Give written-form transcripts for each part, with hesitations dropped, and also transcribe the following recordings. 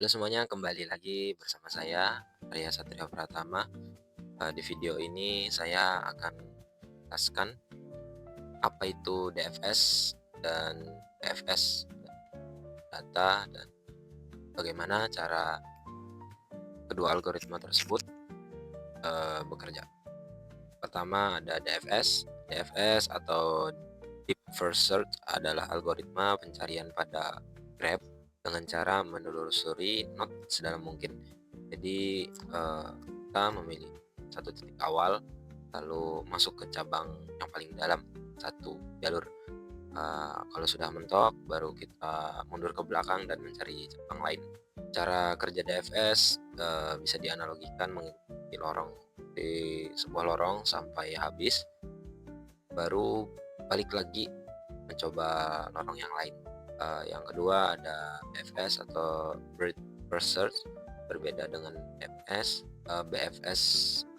Halo semuanya, kembali lagi bersama saya, Arya Satria Pratama. Di video ini saya akan jelaskan apa itu DFS dan PFS, data, dan bagaimana cara kedua algoritma tersebut bekerja. Pertama ada DFS. DFS atau Deep First Search adalah algoritma pencarian pada graph dengan cara menelusuri node sedalam mungkin. Jadi kita memilih satu titik awal, lalu masuk ke cabang yang paling dalam satu jalur. Kalau sudah mentok, baru kita mundur ke belakang dan mencari cabang lain. Cara kerja DFS bisa dianalogikan mengikuti lorong di sebuah lorong sampai habis, baru balik lagi mencoba lorong yang lain. Yang kedua ada BFS atau Breadth First Search. Berbeda dengan BFS, BFS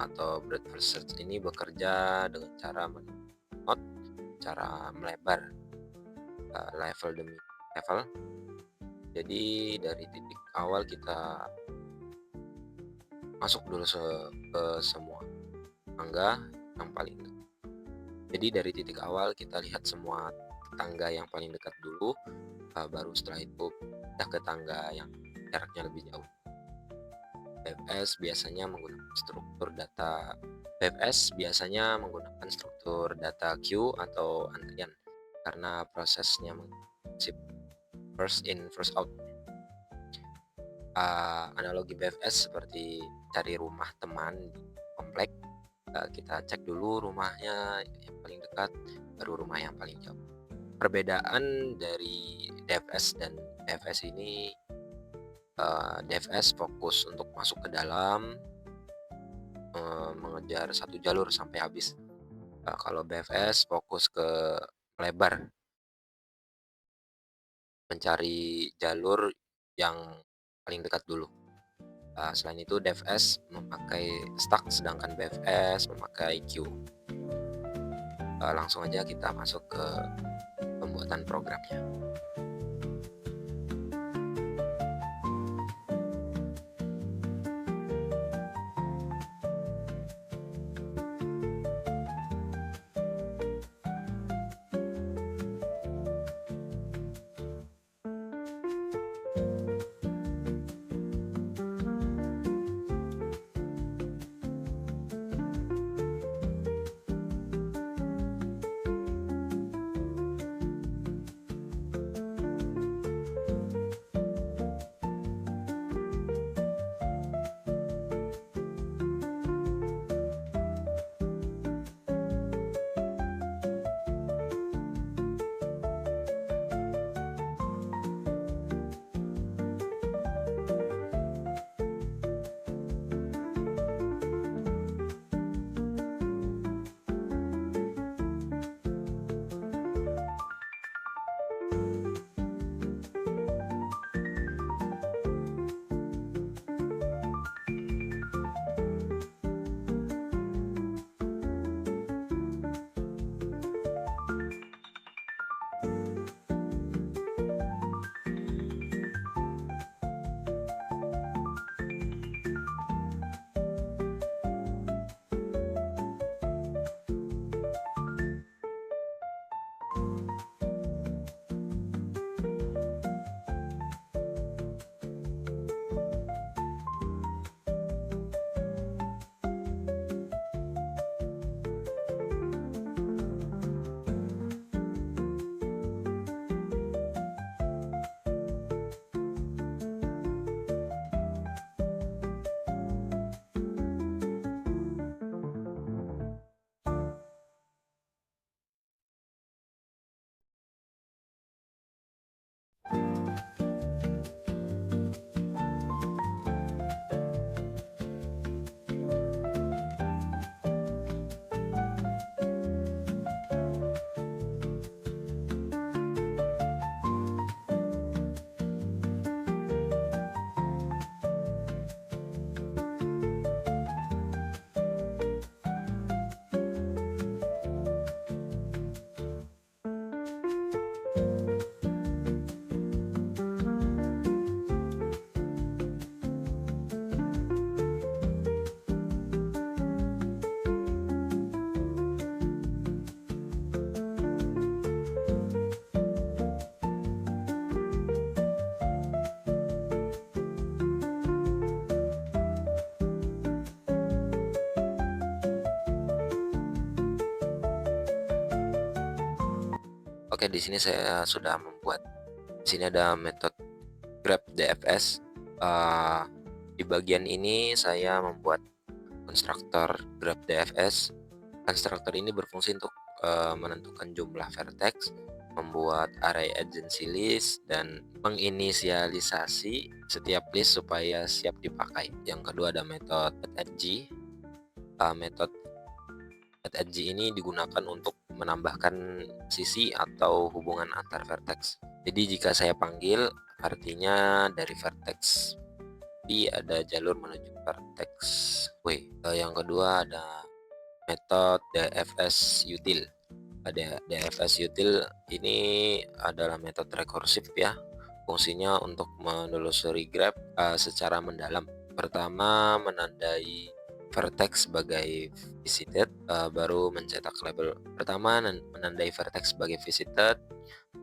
atau Breadth First Search ini bekerja dengan cara menot, cara melebar level demi level. Jadi dari titik awal kita masuk dulu ke semua tangga yang paling dekat. Jadi dari titik awal kita lihat semua tangga yang paling dekat dulu, baru setelah itu pindah ke tangga yang jaraknya lebih jauh. BFS biasanya menggunakan struktur data queue atau antrian karena prosesnya prinsip first in first out. Analogi BFS seperti cari rumah teman di komplek. Kita cek dulu rumahnya yang paling dekat, baru rumah yang paling jauh. Perbedaan dari DFS dan BFS ini, DFS fokus untuk masuk ke dalam, mengejar satu jalur sampai habis. Kalau BFS fokus ke melebar, mencari jalur yang paling dekat dulu. Selain itu DFS memakai stack, sedangkan BFS memakai queue. Langsung aja kita masuk ke pembuatan programnya. Oke, di sini saya sudah membuat. Di sini ada metode Grab DFS. Eee, di bagian ini saya membuat konstruktor Grab DFS. Konstruktor ini berfungsi untuk menentukan jumlah vertex, membuat array agency list, dan menginisialisasi setiap list supaya siap dipakai. Yang kedua ada metode add-edge. Metode add-edge ini digunakan untuk menambahkan sisi atau hubungan antar vertex. Jadi jika saya panggil, artinya dari vertex B ada jalur menuju vertex W. Yang kedua ada metode DFS util. Ada DFS util ini adalah metode rekursif ya. Fungsinya untuk menelusuri graph secara mendalam. Pertama, menandai vertex sebagai visited, baru mencetak label. Pertama, menandai vertex sebagai visited,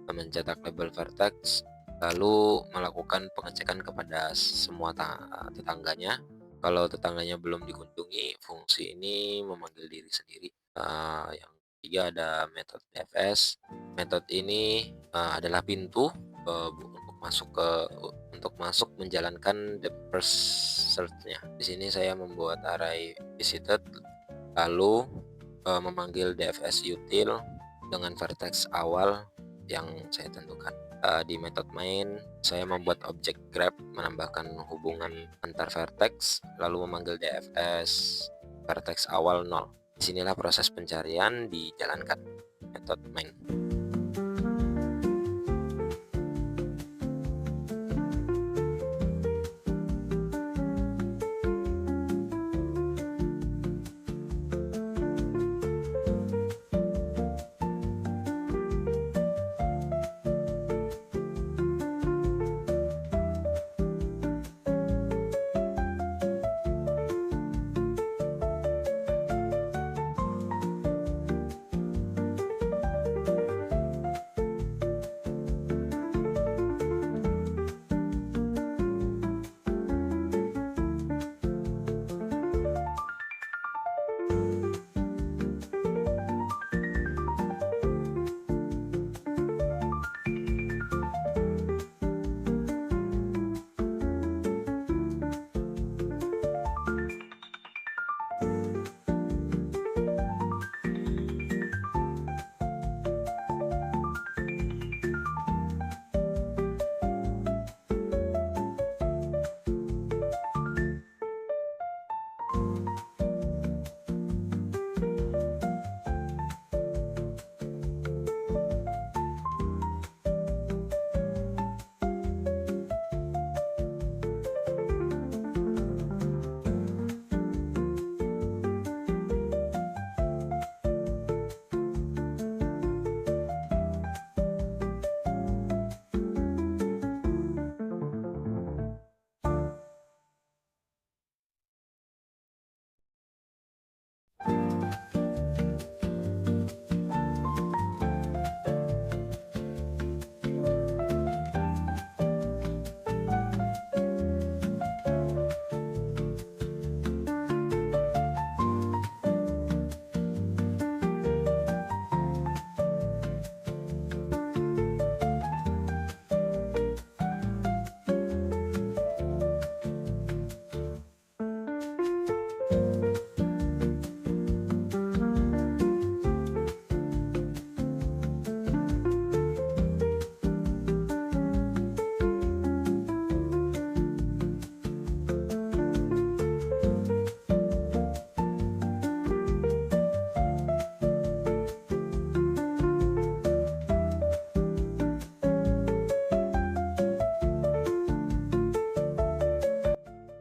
mencetak label vertex, lalu melakukan pengecekan kepada semua tetangganya. Kalau tetangganya belum dikunjungi, fungsi ini memanggil diri sendiri. Yang ketiga ada metode DFS. Metode ini adalah pintu untuk masuk menjalankan the first search-nya. Di sini saya membuat array visited, lalu memanggil DFS util dengan vertex awal yang saya tentukan. Di metode main, saya membuat objek grab menambahkan hubungan antar vertex, lalu memanggil DFS vertex awal 0. Disinilah proses pencarian dijalankan, metode main.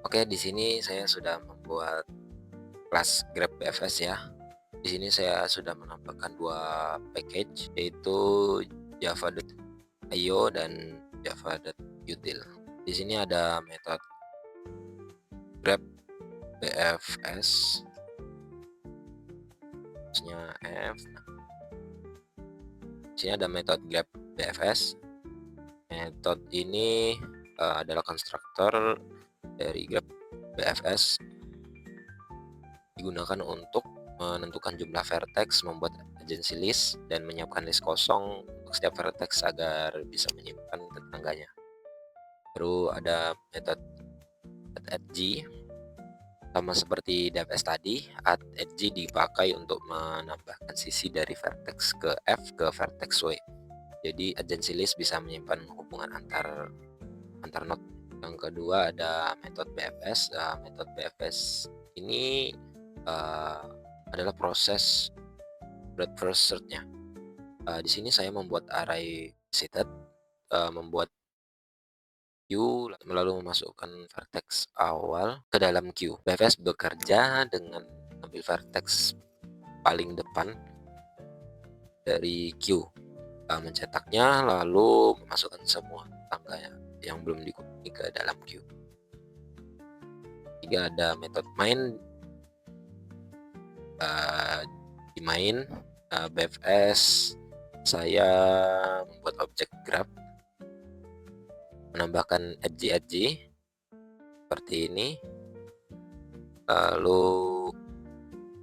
Oke, di sini saya sudah membuat kelas Grab BFS ya. Di sini saya sudah menambahkan dua package, yaitu java.io dan java.util. Di sini ada metode Grab BFS nya F. Di sini ada metode Grab BFS. Metode ini adalah konstruktor dari Grab BFS, digunakan untuk menentukan jumlah vertex, membuat agency list, dan menyiapkan list kosong untuk setiap vertex agar bisa menyimpan tetangganya. Baru ada metode add-edge. Sama seperti DFS tadi, add-edge dipakai untuk menambahkan sisi dari vertex ke F ke vertex Y. Jadi adjacency list bisa menyimpan hubungan antar node. Yang kedua ada metode BFS. Metode BFS ini adalah proses breadth first search-nya. Di sini saya membuat array visited, membuat queue lalu memasukkan vertex awal ke dalam queue. BFS bekerja dengan ambil vertex paling depan dari queue, mencetaknya lalu memasukkan semua tetangganya yang belum dikunci ke dalam queue. Tiga ada metode main. Di main BFS saya membuat objek graph, menambahkan edge seperti ini, lalu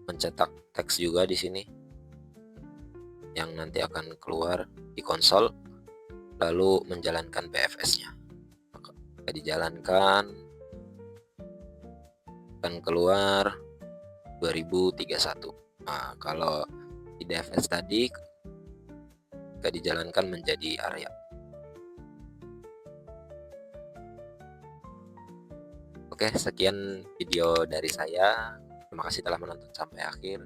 mencetak teks juga di sini yang nanti akan keluar di konsol, lalu menjalankan BFS-nya. Jika dijalankan akan keluar 2031. Nah, kalau di DFS tadi jika dijalankan menjadi area. Oke, sekian video dari saya. Terima kasih telah menonton sampai akhir.